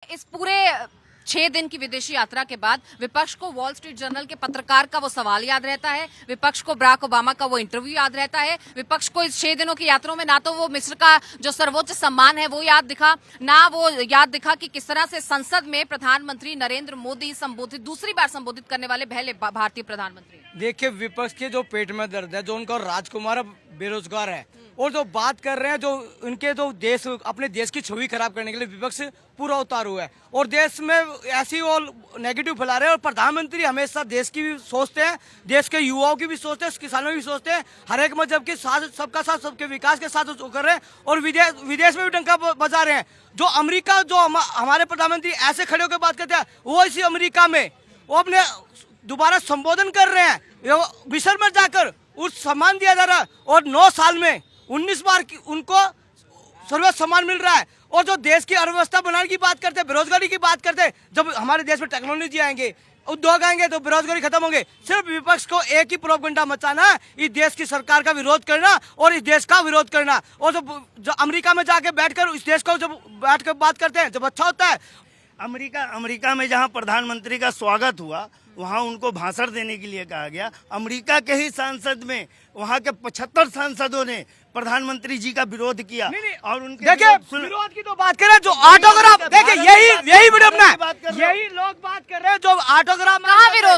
इस पूरे 6 दिन की विदेशी यात्रा के बाद विपक्ष को वॉल स्ट्रीट जर्नल के पत्रकार का वो सवाल याद रहता है, विपक्ष को बराक ओबामा का वो इंटरव्यू याद रहता है, विपक्ष को इस 6 दिनों की यात्रा में ना तो वो मिस्र का जो सर्वोच्च सम्मान है वो याद दिखा, ना वो याद दिखा कि किस तरह से संसद में प्रधानमंत्री नरेंद्र मोदी दूसरी बार संबोधित करने वाले पहले भारतीय प्रधानमंत्री। देखिए, विपक्ष के जो पेट में दर्द है, जो उनका राजकुमार बेरोजगार है और जो बात कर रहे हैं, जो उनके जो देश अपने देश की छवि खराब करने के लिए विपक्ष पूरा उतार हुआ है और देश में ऐसी वो नेगेटिव फैला रहे हैं। और प्रधानमंत्री हमेशा देश की भी सोचते हैं, देश के युवाओं की भी सोचते हैं, किसानों की भी सोचते हैं, हर एक मजहब के साथ, सबका साथ, सबके विकास के साथ कर रहे हैं और विदेश में भी डंका बजा रहे हैं। जो अमेरिका, जो हमारे प्रधानमंत्री ऐसे खड़े होकर बात करते हैं, वो इसी अमेरिका में वो अपने दोबारा संबोधन कर रहे हैं, मिस्र में जाकर उस सम्मान दिया जा रहा है और 9 साल में 19 बार उनको सर्वोच्च सम्मान मिल रहा है। और जो देश की अर्थव्यवस्था बनाने की बात करते हैं, बेरोजगारी की बात करते हैं, जब हमारे देश में टेक्नोलॉजी आएंगे, उद्योग आएंगे तो बेरोजगारी खत्म होंगे। सिर्फ विपक्ष को एक ही प्रोपेगेंडा मचाना, इस देश की सरकार का विरोध करना और इस देश का विरोध करना। और जो अमेरिका में जाके बैठकर इस देश को जब बैठकर बात करते हैं, जब अच्छा होता है। अमेरिका में जहां प्रधानमंत्री का स्वागत हुआ, वहां उनको भाषण देने के लिए कहा गया। अमेरिका के ही सांसद में वहां के 75 सांसदों ने प्रधानमंत्री जी का विरोध किया। और उनके देखिए, विरोध की तो बात करें, जो ऑटोग्राफ, देखिए यही विडम्बना है, यही लोग बात कर रहे हैं। जो ऑटोग्राफ,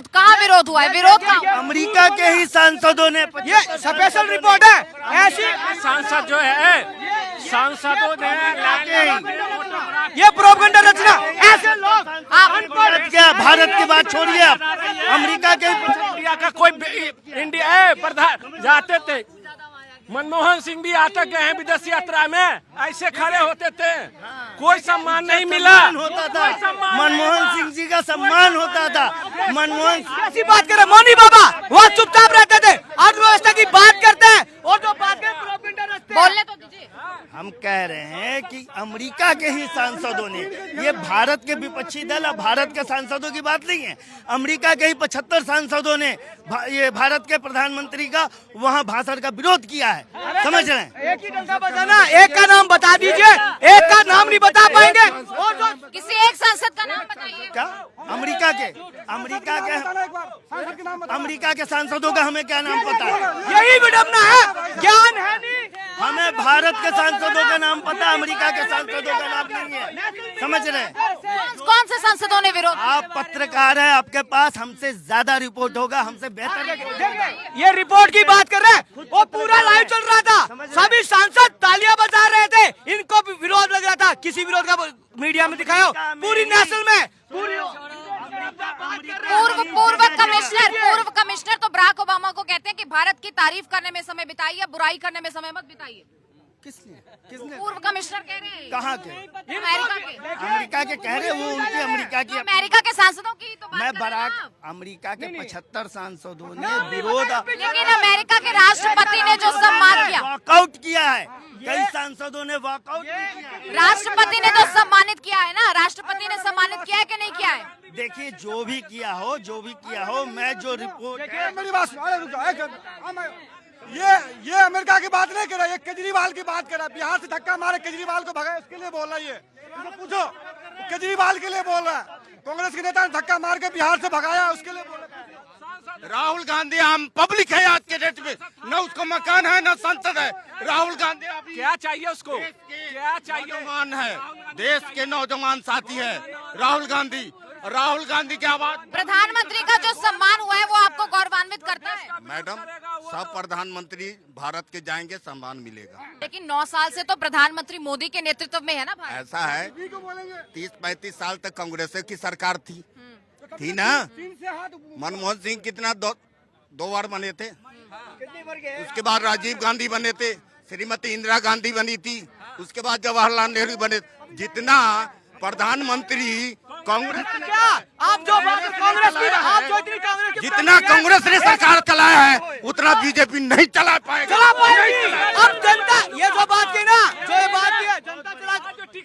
कहाँ विरोध हुआ है? विरोध अमेरिका के ही सांसदों ने, ये स्पेशल रिपोर्ट है। ऐसी सांसद जो है, सांसदों ने ये प्रोपेगेंडा रचना, ऐसे लोग भारत की बात छोड़िए, आप अमेरिका के इंडिया का कोई इंडिया प्रधान जाते थे, मनमोहन सिंह भी आते गए हैं विदेश यात्रा में, ऐसे खड़े होते थे, कोई सम्मान नहीं मिला होता था। मनमोहन सिंह जी का सम्मान होता था। मनमोहन ऐसी बात करे, मोनी बाबा वो चुपचाप रहते थे, अर्थव्यवस्था की बात करते हैं और जो बात करें प्रोपेगेंडा रचते हैं। बोलने तो दीजिए। हम कह रहे हैं कि अमेरिका के ही सांसदों ने, ये भारत के विपक्षी दल और भारत के सांसदों की बात नहीं है, अमेरिका के ही 75 सांसदों ने ये भारत के प्रधानमंत्री का वहां भाषण का विरोध किया है। समझ रहे हैं? एक ही डंडा बजाना, एक का नाम बता दीजिए, एक का नाम नहीं बता पाएंगे। और जो किसी एक सांसद का नाम बताइए। क्या अमेरिका के सांसदों का हमें क्या नाम पता है? यही विडम्बना है, ज्ञान है नहीं। हमें भारत के सांसदों का नाम पता, अमेरिका के सांसदों का नाम नहीं है। समझ रहे हैं? कौन से सांसदों ने विरोध? आप पत्रकार हैं, आपके पास हमसे ज्यादा रिपोर्ट होगा, हमसे बेहतर। ये रिपोर्ट की बात कर रहे हैं, वो पूरा लाइव चल रहा था, सभी सांसद तालियां बजा रहे थे, इनको भी विरोध लग रहा था। किसी विरोध का मीडिया में दिखाया पूरी नेशनल में, पूर्व कमिश्नर तो बराक ओबामा को कहते हैं कि भारत की तारीफ करने में समय बिताइए, बुराई करने में समय मत बिताइए। किसने? पूर्व कमिश्नर कह रहे हैं। कहाँ के? अमेरिका के कह रहे हैं, वो उनकी अमेरिका की, अमेरिका के सांसदों की तो बात मैं कर रहे हैं बराक आप। अमेरिका के 75 सांसदों ने विरोध, लेकिन अमेरिका के राष्ट्रपति ने जो सम्मान किया, वॉकआउट किया है। कई सांसदों ने वॉकआउट किया है। राष्ट्रपति ने तो सम्मानित किया है ना, राष्ट्रपति ने सम्मानित किया है कि नहीं किया है? देखिए, जो भी किया हो, मैं जो रिपोर्ट, मेरी बात ये अमेरिका की बात नहीं कर रहा, ये केजरीवाल की बात कर रहा है। बिहार से धक्का मारे केजरीवाल को भगाए, उसके लिए बोल रहा है। ये पूछो, केजरीवाल के लिए बोल रहा है। कांग्रेस के नेता ने धक्का मार के बिहार से भगाया, उसके लिए बोल रहा है। राहुल गांधी हम पब्लिक है आज के डेट में, न उसको मकान है न संसद है। राहुल गांधी अभी क्या चाहिए उसको? क्या चाहिए? नौजवान है, देश के नौजवान साथी है राहुल गांधी की आवाज। प्रधानमंत्री का जो सम्मान हुआ है वो आपको गौरवान्वित करता है? मैडम, सब प्रधानमंत्री भारत के जाएंगे, सम्मान मिलेगा। लेकिन 9 साल से तो प्रधानमंत्री मोदी के नेतृत्व में है ना भारत। ऐसा है, 30-35 साल तक कांग्रेस की सरकार थी ना। मनमोहन सिंह कितना 2 बार बने थे, उसके बाद राजीव गांधी बने थे, श्रीमती इंदिरा गांधी बनी थी, उसके बाद जवाहरलाल नेहरू बने। जितना प्रधानमंत्री कांग्रेस ने, आप जो कांग्रेस की, आप जो इतनी कांग्रेस की, जितना कांग्रेस ने सरकार चलाया है उतना बीजेपी नहीं चला पाएगा। अब जनता ये जो बात की ना, जो ये बात की है, जनता चला।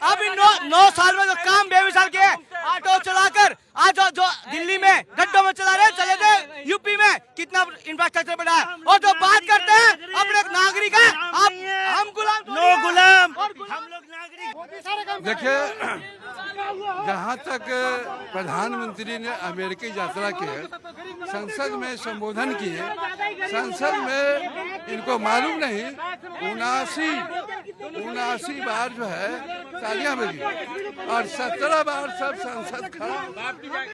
अब इन 9 साल में जो काम बेमिसाल किए, ऑटो चलाकर आज जो दिल्ली में गड्ढों में चला रहे, चले थे यूपी में कितना इंफ्रास्ट्रक्चर बनाया। और जो बात करते हैं अपने नागरिक है, हम गुलाम, नो गुलाम, हम लोग नागरिक। देखिए, जहाँ तक प्रधानमंत्री ने अमेरिकी यात्रा के संसद में संबोधन किए, संसद में इनको मालूम नहीं 79 बार जो है तालियां बजी और 17 बार सब संसद खड़ा